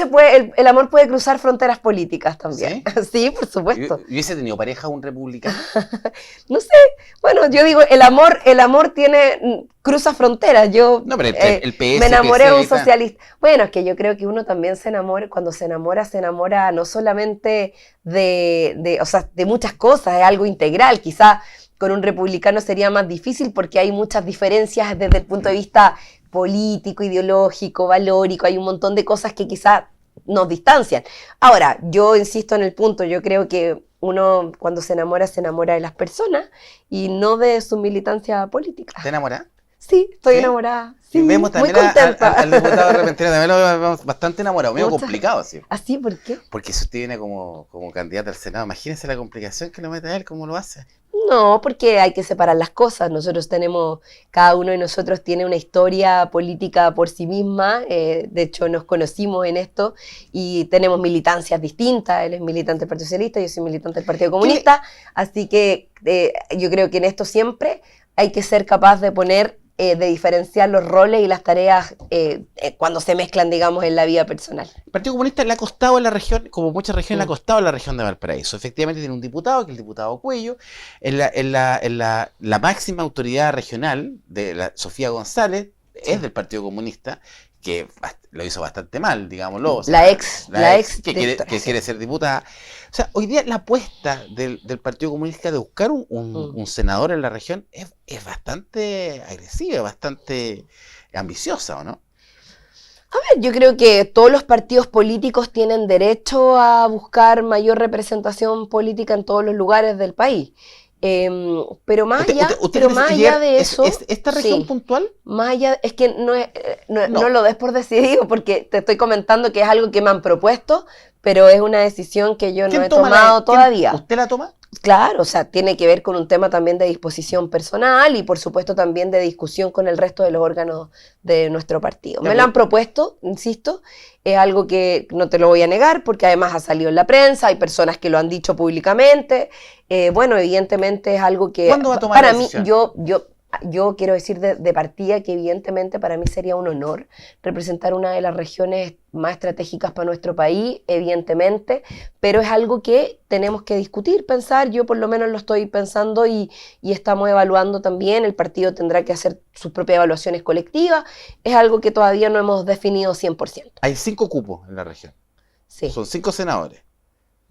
puede cruzar fronteras políticas también. ¿Sí? Sí, por supuesto. ¿Y hubiese tenido pareja un republicano? No sé, bueno, yo digo, el amor cruza fronteras. Yo No, pero el PS, me enamoré de un PS, socialista. Bueno, es que yo creo que uno también se enamora, cuando se enamora no solamente de muchas cosas, es algo integral. Quizá con un republicano sería más difícil porque hay muchas diferencias desde el punto de vista político, ideológico, valórico, hay un montón de cosas que quizá nos distancian. Ahora, yo insisto en el punto, yo creo que uno cuando se enamora de las personas y no de su militancia política. ¿Te enamoras? Sí, estoy enamorada. Sí, vemos también muy contenta. al diputado de Rementería, también lo vemos bastante enamorado, medio complicado así. ¿Así? ¿Por qué? Porque si usted viene como candidato al Senado, imagínese la complicación que le mete a él, cómo lo hace. No, porque hay que separar las cosas. Cada uno de nosotros tiene una historia política por sí misma. De hecho, nos conocimos en esto y tenemos militancias distintas. Él es militante del Partido Socialista, yo soy militante del Partido Comunista. Así que yo creo que en esto siempre hay que ser capaz de de diferenciar los roles y las tareas cuando se mezclan, digamos, en la vida personal. El Partido Comunista le ha costado en la región, como muchas regiones, le ha costado en la región de Valparaíso. Efectivamente tiene un diputado, que es el diputado Cuello, la máxima autoridad regional, Sofía González, es del Partido Comunista, que lo hizo bastante mal, digámoslo. O sea, la ex que quiere ser diputada. O sea, hoy día la apuesta del Partido Comunista de buscar un senador en la región es bastante agresiva, bastante ambiciosa, ¿o no? A ver, yo creo que todos los partidos políticos tienen derecho a buscar mayor representación política en todos los lugares del país. Pero más allá de eso... ¿Esta región puntual? Más allá, es que no lo des por decidido, porque te estoy comentando que es algo que me han propuesto, pero es una decisión que yo no he tomado todavía. ¿Usted la toma? Claro, o sea, tiene que ver con un tema también de disposición personal y por supuesto también de discusión con el resto de los órganos de nuestro partido. Me lo han propuesto, insisto, es algo que no te lo voy a negar porque además ha salido en la prensa, hay personas que lo han dicho públicamente. Bueno, evidentemente es algo que... ¿Cuándo va a tomar la decisión? Yo yo quiero decir de partida que evidentemente para mí sería un honor representar una de las regiones más estratégicas para nuestro país, evidentemente, pero es algo que tenemos que discutir, pensar, yo por lo menos lo estoy pensando y estamos evaluando también, el partido tendrá que hacer sus propias evaluaciones colectivas, es algo que todavía no hemos definido 100%. Hay 5 cupos en la región. Sí. Son 5 senadores.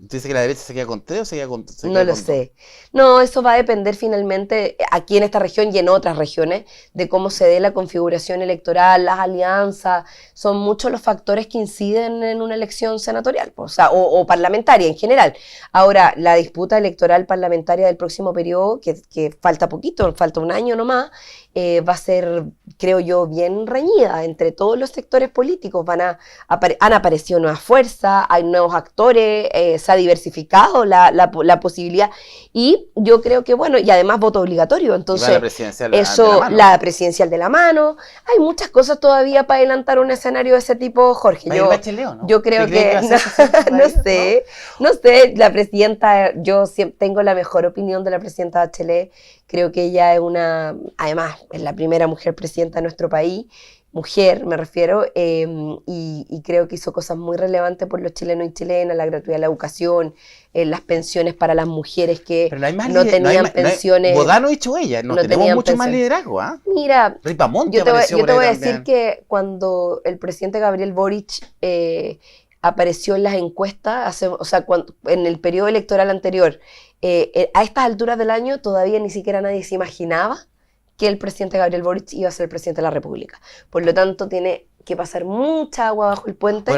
¿Usted dice que la derecha se queda con 3 o se queda con 2? No lo sé. No, eso va a depender finalmente aquí en esta región y en otras regiones de cómo se dé la configuración electoral, las alianzas. Son muchos los factores que inciden en una elección senatorial, o sea, o parlamentaria en general. Ahora, la disputa electoral parlamentaria del próximo periodo, que falta poquito, falta un año nomás, va a ser, creo yo, bien reñida entre todos los sectores políticos. Han aparecido nuevas fuerzas, hay nuevos actores, se ha diversificado la posibilidad y yo creo que, bueno, y además voto obligatorio, entonces la presidencial eso, la presidencial de la mano, hay muchas cosas todavía para adelantar un escenario de ese tipo, Jorge. Yo creo que no sé, la presidenta, yo tengo la mejor opinión de la presidenta Bachelet. Creo que ella además, es la primera mujer presidenta de nuestro país, mujer me refiero, y creo que hizo cosas muy relevantes por los chilenos y chilenas, la gratuidad de la educación, las pensiones para las mujeres que no tenían pensiones. Bogdanovich o ella, no tenemos mucho más liderazgo, ¿ah? Mira, Ripamonte yo te voy a decir también. que cuando el presidente Gabriel Boric apareció en las encuestas, en el periodo electoral anterior, a estas alturas del año todavía ni siquiera nadie se imaginaba que el presidente Gabriel Boric iba a ser el presidente de la República. Por lo tanto, tiene que pasar mucha agua bajo el puente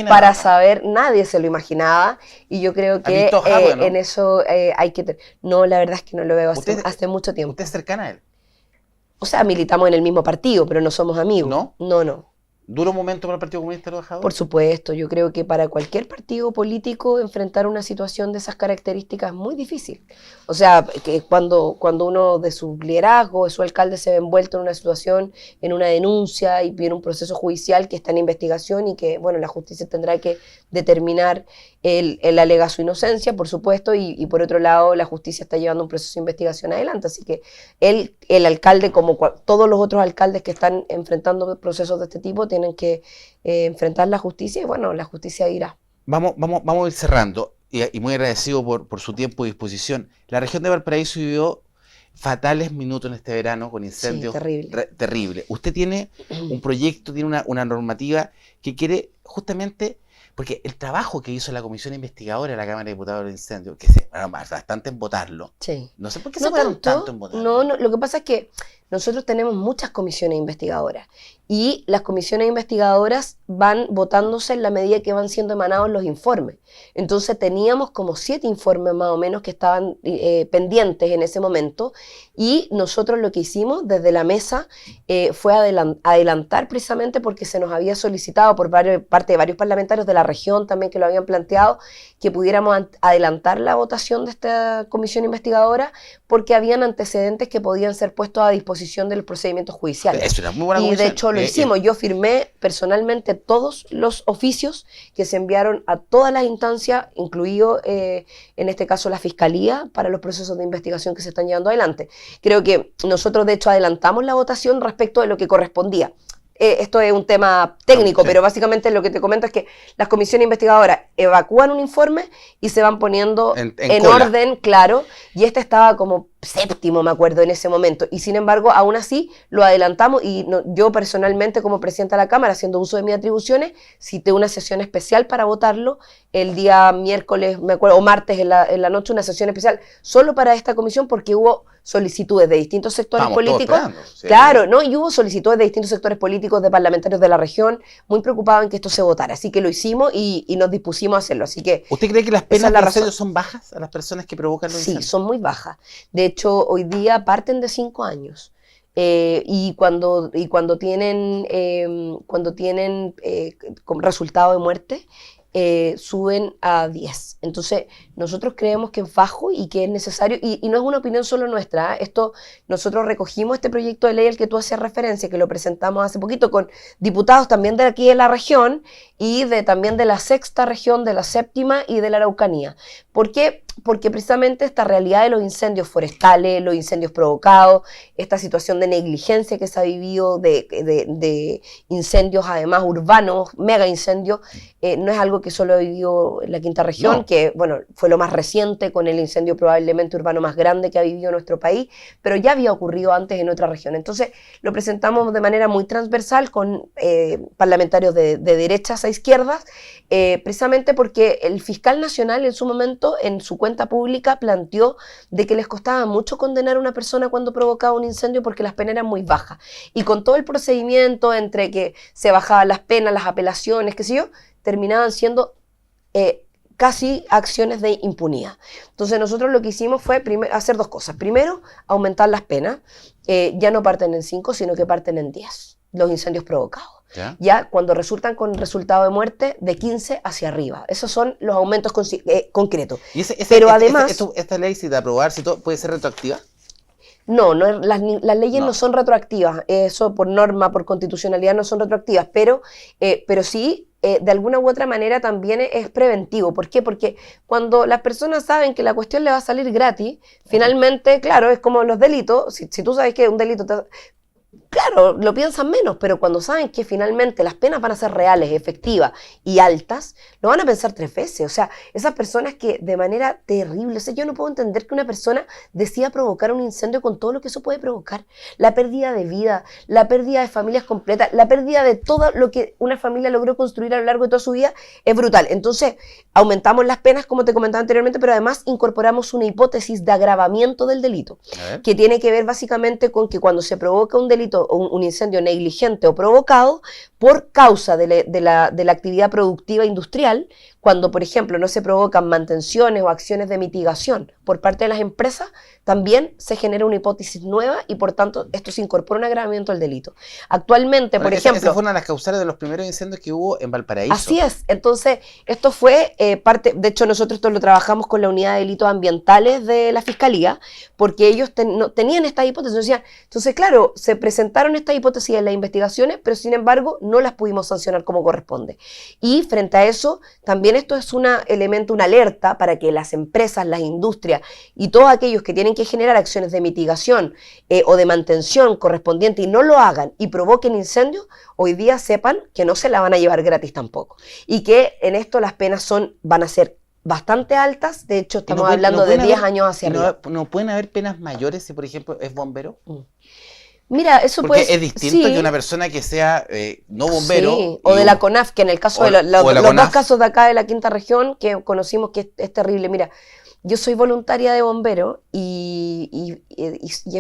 para saber, nadie se lo imaginaba, y yo creo que ¿no? En eso hay que... No, la verdad es que no lo veo hace mucho tiempo. ¿Usted es cercana a él? O sea, militamos en el mismo partido, pero no somos amigos. ¿No? No. ¿Duro momento para el Partido Comunista Trabajador? Por supuesto, yo creo que para cualquier partido político enfrentar una situación de esas características es muy difícil. O sea, que cuando uno de su liderazgo, de su alcalde se ve envuelto en una situación, en una denuncia y viene un proceso judicial que está en investigación y que, bueno, la justicia tendrá que determinar, él alega su inocencia, por supuesto, y por otro lado la justicia está llevando un proceso de investigación adelante. Así que el alcalde, como todos los otros alcaldes que están enfrentando procesos de este tipo, tienen que enfrentar la justicia y, bueno, la justicia dirá. Vamos a ir cerrando y muy agradecido por su tiempo y disposición. La región de Valparaíso vivió fatales minutos en este verano con incendios terribles. Usted tiene un proyecto, tiene una normativa que quiere justamente... Porque el trabajo que hizo la comisión investigadora de la Cámara de Diputados del incendio, que se demoró bastante en votarlo, no sé por qué se demoraron tanto en votarlo. No, lo que pasa es que nosotros tenemos muchas comisiones investigadoras y las comisiones investigadoras van votándose en la medida que van siendo emanados los informes. Entonces teníamos como 7 informes más o menos que estaban pendientes en ese momento, y nosotros lo que hicimos desde la mesa fue adelantar, precisamente porque se nos había solicitado por parte de varios parlamentarios de la región también que lo habían planteado, que pudiéramos adelantar la votación de esta comisión investigadora porque habían antecedentes que podían ser puestos a disposición de los procedimientos judiciales. Eso era muy buena y de hecho lo hicimos. Yo firmé personalmente todos los oficios que se enviaron a todas las instancias, incluido en este caso la Fiscalía, para los procesos de investigación que se están llevando adelante. Creo que nosotros de hecho adelantamos la votación respecto de lo que correspondía. Esto es un tema técnico, pero básicamente lo que te comento es que las comisiones investigadoras evacúan un informe y se van poniendo en orden, claro, y este estaba como séptimo, me acuerdo, en ese momento, y sin embargo, aún así, lo adelantamos, y yo personalmente, como presidenta de la Cámara, haciendo uso de mis atribuciones, cité una sesión especial para votarlo, el día miércoles, me acuerdo, o martes en la noche, una sesión especial, solo para esta comisión, porque hubo solicitudes de distintos sectores políticos, claro, ¿no? Y hubo solicitudes de distintos sectores políticos, de parlamentarios de la región, muy preocupados en que esto se votara, así que lo hicimos y nos dispusimos a hacerlo, así que... ¿Usted cree que las penas de incendio son bajas a las personas que provocan los incendios? Sí, son muy bajas. De hecho, hoy día parten de 5 años. Y cuando tienen como resultado de muerte, suben a 10. Entonces, nosotros creemos que es bajo y que es necesario, y no es una opinión solo nuestra, ¿eh? Nosotros recogimos este proyecto de ley al que tú hacías referencia, que lo presentamos hace poquito con diputados también de aquí de la región y también de la 6ª región, de la 7ª y de la Araucanía. ¿Por qué? porque precisamente esta realidad de los incendios forestales, los incendios provocados, esta situación de negligencia que se ha vivido, de incendios además urbanos, mega incendios, no es algo que solo ha vivido la quinta región, No. que bueno, fue lo más reciente con el incendio probablemente urbano más grande que ha vivido nuestro país, pero ya había ocurrido antes en otra región. Entonces lo presentamos de manera muy transversal con parlamentarios de derechas a izquierdas, precisamente porque el fiscal nacional en su momento, en su cuenta pública, planteó de que les costaba mucho condenar a una persona cuando provocaba un incendio porque las penas eran muy bajas. Y con todo el procedimiento entre que se bajaban las penas, las apelaciones, qué sé yo, terminaban siendo casi acciones de impunidad. Entonces nosotros lo que hicimos fue hacer dos cosas. Primero, aumentar las penas. Ya no parten en 5, sino que parten en 10, los incendios provocados. Ya cuando resultan con resultado de muerte, de 15 hacia arriba. Esos son los aumentos concretos. ¿Y pero además, esta ley, si de aprobar, si todo, puede ser retroactiva? No, las leyes no son retroactivas, eso por norma, por constitucionalidad no son retroactivas, pero sí, de alguna u otra manera también es preventivo. ¿Por qué? Porque cuando las personas saben que la cuestión le va a salir gratis, finalmente, claro, es como los delitos, si tú sabes que un delito claro, lo piensan menos, pero cuando saben que finalmente las penas van a ser reales, efectivas y altas, lo van a pensar 3 veces. O sea, esas personas que de manera terrible, o sea, yo no puedo entender que una persona decida provocar un incendio con todo lo que eso puede provocar. La pérdida de vida, la pérdida de familias completas, la pérdida de todo lo que una familia logró construir a lo largo de toda su vida es brutal. Entonces, aumentamos las penas, como te comentaba anteriormente, pero además incorporamos una hipótesis de agravamiento del delito, que tiene que ver básicamente con que cuando se provoca un delito o un incendio negligente o provocado por causa de la actividad productiva industrial, cuando, por ejemplo, no se provocan mantenciones o acciones de mitigación por parte de las empresas, también se genera una hipótesis nueva y, por tanto, esto se incorpora un agravamiento al delito. Actualmente, por ejemplo... Esa fue una de las causales de los primeros incendios que hubo en Valparaíso. Así es. Entonces, esto fue parte... De hecho, nosotros esto lo trabajamos con la unidad de delitos ambientales de la Fiscalía, porque ellos no, tenían esta hipótesis. Entonces, claro, se presentaron estas hipótesis en las investigaciones, pero, sin embargo, no las pudimos sancionar como corresponde. Y, frente a eso, también esto es un elemento, una alerta para que las empresas, las industrias y todos aquellos que tienen que generar acciones de mitigación o de mantención correspondiente y no lo hagan y provoquen incendios, hoy día sepan que no se la van a llevar gratis tampoco. Y que en esto las penas van a ser bastante altas. De hecho, estamos hablando de 10 años hacia arriba. ¿No pueden haber penas mayores si, por ejemplo, es bombero? Mira, eso porque puede... es distinto que una persona que sea no bombero. Sí, o de la CONAF, que en el caso de los dos casos de acá de la quinta región, que conocimos que es terrible. Mira, yo soy voluntaria de bombero y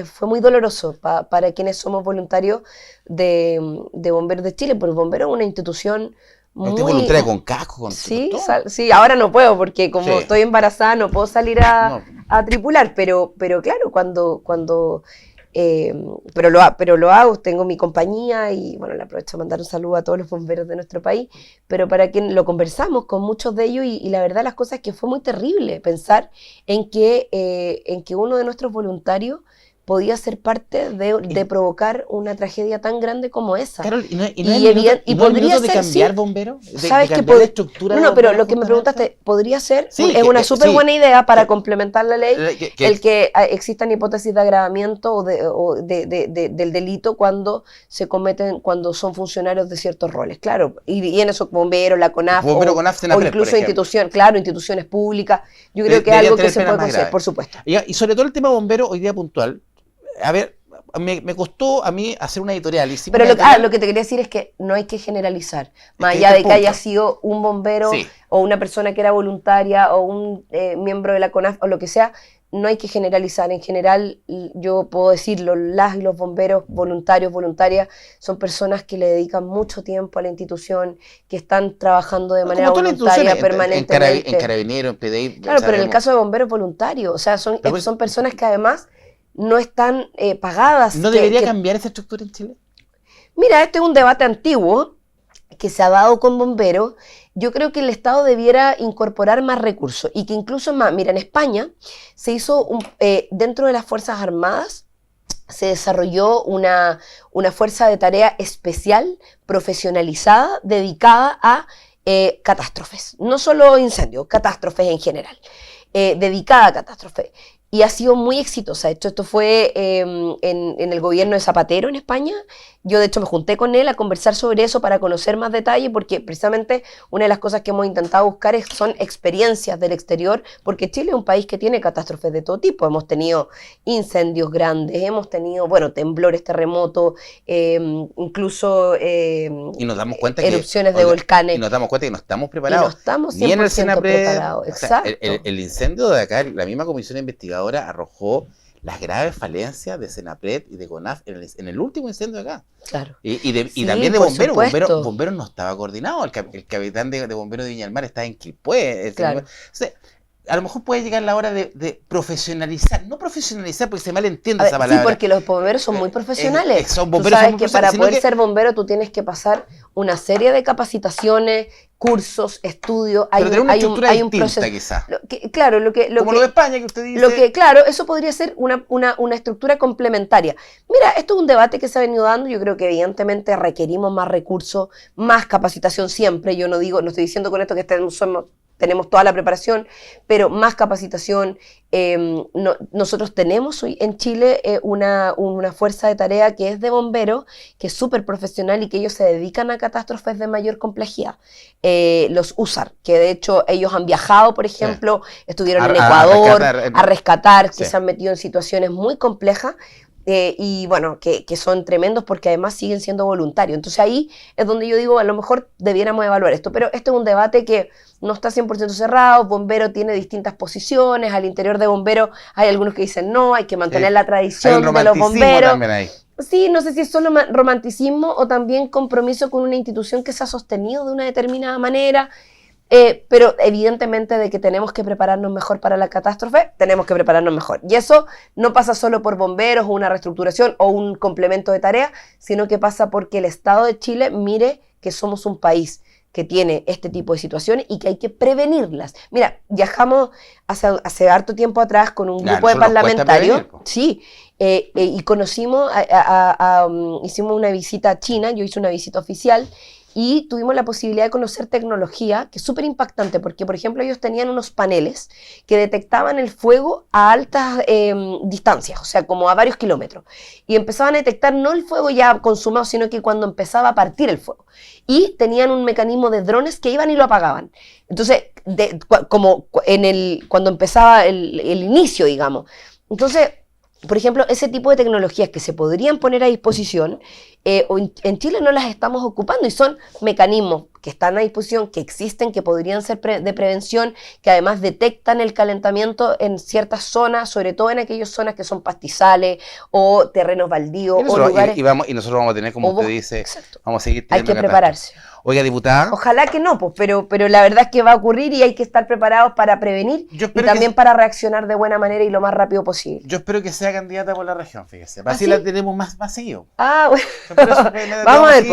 fue muy doloroso para quienes somos voluntarios de Bomberos de Chile, porque el bombero es una institución muy... ¿Usted es voluntaria con casco? Con sí, sí, ahora no puedo, porque como estoy embarazada no puedo salir a tripular, pero claro, cuando pero lo hago, tengo mi compañía y bueno, le aprovecho a mandar un saludo a todos los bomberos de nuestro país, pero para quien lo conversamos con muchos de ellos y la verdad las cosas es que fue muy terrible pensar en que uno de nuestros voluntarios podía ser parte de provocar una tragedia tan grande como esa. Carol, ¿y no podría ser, ser, cambiar bombero? ¿Sabes que la estructura no, pero lo que me preguntaste, podría ser, es una súper buena idea para complementar la ley, el que existan hipótesis de agravamiento del delito cuando se cometen, cuando son funcionarios de ciertos roles, claro, y en eso bomberos, la CONAF, o incluso instituciones públicas, yo creo que es algo que se puede conseguir, por supuesto. Y sobre todo el tema bombero, hoy día puntual, a ver, me costó a mí hacer una editorial. Pero lo que te quería decir es que no hay que generalizar. Más allá de que haya sido un bombero o una persona que era voluntaria o un miembro de la CONAF o lo que sea, no hay que generalizar. En general, yo puedo decirlo, las y los bomberos voluntarios, voluntarias, son personas que le dedican mucho tiempo a la institución, que están trabajando de manera voluntaria permanentemente. En Carabineros, en PDI. Claro, pero en el caso de bomberos voluntarios, o sea, son personas que además no están pagadas. ¿No debería cambiar esa estructura en Chile? Mira, este es un debate antiguo que se ha dado con bomberos. Yo creo que el Estado debiera incorporar más recursos y que incluso más, mira, en España se hizo, dentro de las Fuerzas Armadas, se desarrolló una fuerza de tarea especial, profesionalizada, dedicada a catástrofes, no solo incendios, catástrofes en general. dedicada a catástrofe. Y ha sido muy exitosa. De hecho, esto fue en el gobierno de Zapatero en España. Yo, de hecho, me junté con él a conversar sobre eso para conocer más detalle, porque precisamente una de las cosas que hemos intentado buscar son experiencias del exterior, porque Chile es un país que tiene catástrofes de todo tipo. Hemos tenido incendios grandes, hemos tenido, bueno, temblores, terremotos, incluso y nos damos cuenta erupciones de volcanes. Y nos damos cuenta que no estamos preparados. Y no estamos 100% ni en el Senapred, preparados. Exacto. O sea, el incendio de acá, la misma comisión investigadora arrojó las graves falencias de Senapred y de CONAF en el último incendio de acá. Claro. Y también de bomberos. Bomberos no estaba coordinado. El capitán de bomberos de Viña del Mar estaba en Quilpué. Claro. O sea, a lo mejor puede llegar la hora de profesionalizar. No profesionalizar porque se malentiende esa palabra. Sí, porque los bomberos son muy profesionales. Son bomberos, tú sabes que para poder ser bombero tú tienes que pasar una serie de capacitaciones, cursos, estudios. Pero tiene una estructura distinta, quizás. Claro, como lo de España que usted dice. Claro, eso podría ser una estructura complementaria. Mira, esto es un debate que se ha venido dando. Yo creo que evidentemente requerimos más recursos, más capacitación siempre. Yo no estoy diciendo con esto que tenemos toda la preparación, pero más capacitación. Nosotros tenemos hoy en Chile una fuerza de tarea que es de bomberos, que es súper profesional y que ellos se dedican a catástrofes de mayor complejidad. Los USAR, que de hecho ellos han viajado, por ejemplo, estuvieron en Ecuador a rescatar, que se han metido en situaciones muy complejas. Y bueno, que son tremendos porque además siguen siendo voluntarios. Entonces ahí es donde yo digo, a lo mejor debiéramos evaluar esto, pero este es un debate que no está 100% cerrado. Bombero tiene distintas posiciones, al interior de Bombero hay algunos que dicen no, hay que mantener la tradición de los bomberos. Sí, no sé si es solo romanticismo o también compromiso con una institución que se ha sostenido de una determinada manera. Pero evidentemente de que tenemos que prepararnos mejor para la catástrofe, tenemos que prepararnos mejor. Y eso no pasa solo por bomberos o una reestructuración o un complemento de tarea, sino que pasa porque el Estado de Chile mire que somos un país que tiene este tipo de situaciones y que hay que prevenirlas. Mira, viajamos hace harto tiempo atrás con un grupo de parlamentarios, sí, y conocimos, hicimos una visita a China, yo hice una visita oficial, y tuvimos la posibilidad de conocer tecnología que es súper impactante porque, por ejemplo, ellos tenían unos paneles que detectaban el fuego a altas distancias, o sea, como a varios kilómetros. Y empezaban a detectar no el fuego ya consumado, sino que cuando empezaba a partir el fuego. Y tenían un mecanismo de drones que iban y lo apagaban. Entonces, cuando empezaba el inicio, digamos. Entonces, por ejemplo, ese tipo de tecnologías que se podrían poner a disposición, en Chile no las estamos ocupando y son mecanismos que están a disposición, que existen, que podrían ser de prevención, que además detectan el calentamiento en ciertas zonas, sobre todo en aquellas zonas que son pastizales o terrenos baldíos o lugares. Y nosotros vamos a tener, como usted dice, exacto. Vamos a seguir teniendo. Hay que prepararse. Oiga, diputada. Ojalá que no, pues, pero la verdad es que va a ocurrir y hay que estar preparados para prevenir y también para reaccionar de buena manera y lo más rápido posible. Yo espero que sea candidata por la región, fíjese. Así la tenemos más seguido. Bueno. Vamos a ver,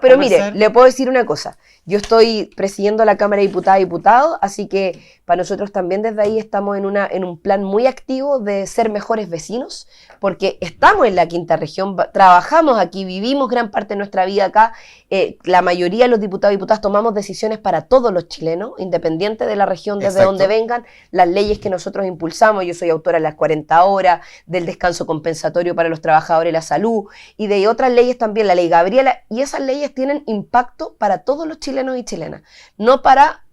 pero mire, le puedo decir una cosa. Yo estoy presidiendo la Cámara de Diputadas y Diputados, así que para nosotros también desde ahí estamos en un plan muy activo de ser mejores vecinos, porque estamos en la quinta región, trabajamos aquí, vivimos gran parte de nuestra vida acá. La mayoría de los diputados y diputadas tomamos decisiones para todos los chilenos, independiente de la región desde donde vengan, las leyes que nosotros impulsamos. Yo soy autora de las 40 horas, del descanso compensatorio para los trabajadores de la salud y de otras leyes también, la ley Gabriela, y esas leyes tienen impacto para todos los chilenos y chilenas, no para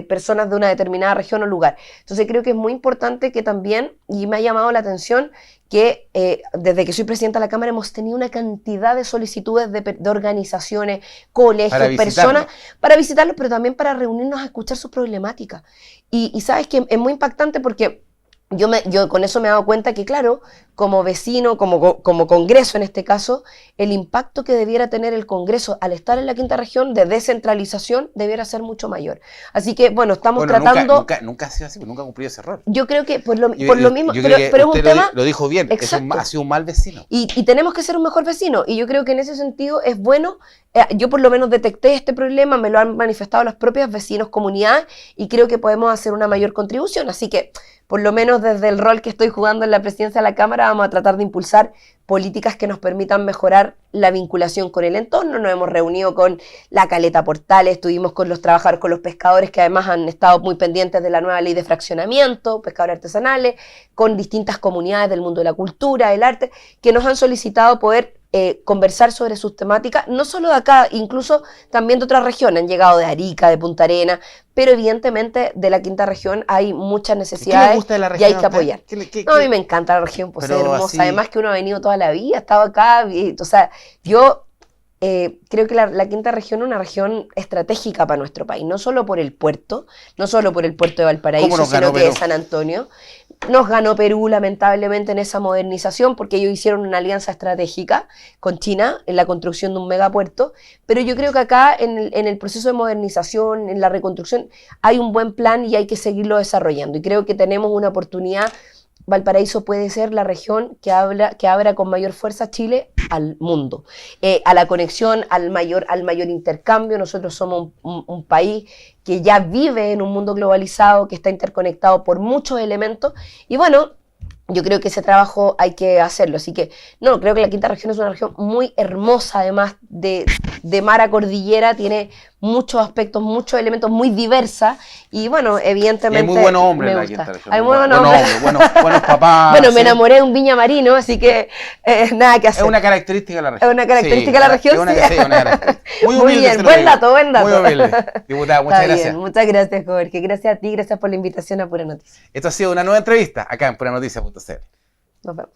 personas de una determinada región o lugar. Entonces creo que es muy importante que también, y me ha llamado la atención, que desde que soy presidenta de la Cámara hemos tenido una cantidad de solicitudes de organizaciones, colegios, personas, para visitarlos, pero también para reunirnos a escuchar sus problemáticas. Y sabes que es muy impactante porque yo con eso me he dado cuenta que, claro, como vecino, como Congreso en este caso, el impacto que debiera tener el Congreso al estar en la quinta región de descentralización debiera ser mucho mayor. Así que, bueno, estamos tratando... Nunca ha sido así, nunca ha cumplido ese rol. Yo creo que por lo mismo, pero es un tema... Lo dijo bien, ha sido un mal vecino. Y tenemos que ser un mejor vecino, y yo creo que en ese sentido es bueno... yo por lo menos detecté este problema, me lo han manifestado los propios vecinos, comunidades, y creo que podemos hacer una mayor contribución. Así que por lo menos desde el rol que estoy jugando en la presidencia de la Cámara, vamos a tratar de impulsar políticas que nos permitan mejorar la vinculación con el entorno. Nos hemos reunido con la Caleta Portales, estuvimos con los trabajadores, con los pescadores que además han estado muy pendientes de la nueva ley de fraccionamiento, pescadores artesanales, con distintas comunidades del mundo de la cultura, del arte, que nos han solicitado poder conversar sobre sus temáticas, no solo de acá, incluso también de otras regiones, han llegado de Arica, de Punta Arenas, pero evidentemente de la quinta región hay muchas necesidades. ¿Qué le gusta de la región y hay que apoyar. No, a mí me encanta la región, pues es hermosa, así... además que uno ha venido toda la vida, ha estado acá, o sea, yo creo que la quinta región es una región estratégica para nuestro país, no solo por el puerto, no solo por el puerto de Valparaíso, sino que de San Antonio. Nos ganó Perú, lamentablemente, en esa modernización, porque ellos hicieron una alianza estratégica con China en la construcción de un megapuerto, pero yo creo que acá, en el proceso de modernización, en la reconstrucción, hay un buen plan y hay que seguirlo desarrollando, y creo que tenemos una oportunidad. Valparaíso puede ser la región que abra con mayor fuerza Chile al mundo, a la conexión, al mayor intercambio. Nosotros somos un país que ya vive en un mundo globalizado, que está interconectado por muchos elementos, y bueno, yo creo que ese trabajo hay que hacerlo. Así que, no, creo que la quinta región es una región muy hermosa, además de mar a cordillera, tiene muchos aspectos, muchos elementos, muy diversa, y bueno, evidentemente... Y hay muy buenos hombres en la quinta región. Hay muy buenos hombres. Buenos papás. Bueno, me enamoré de un viña marino, así que nada que hacer. Es una característica de la región. Es una característica de la región, sí. Una característica. Muy bien, buen dato. Muy humilde. Diputada, muchas gracias. Bien, muchas gracias, Jorge. Gracias a ti, gracias por la invitación a Pura Noticia. Esto ha sido una nueva entrevista acá en puranoticias.cl. Nos vemos.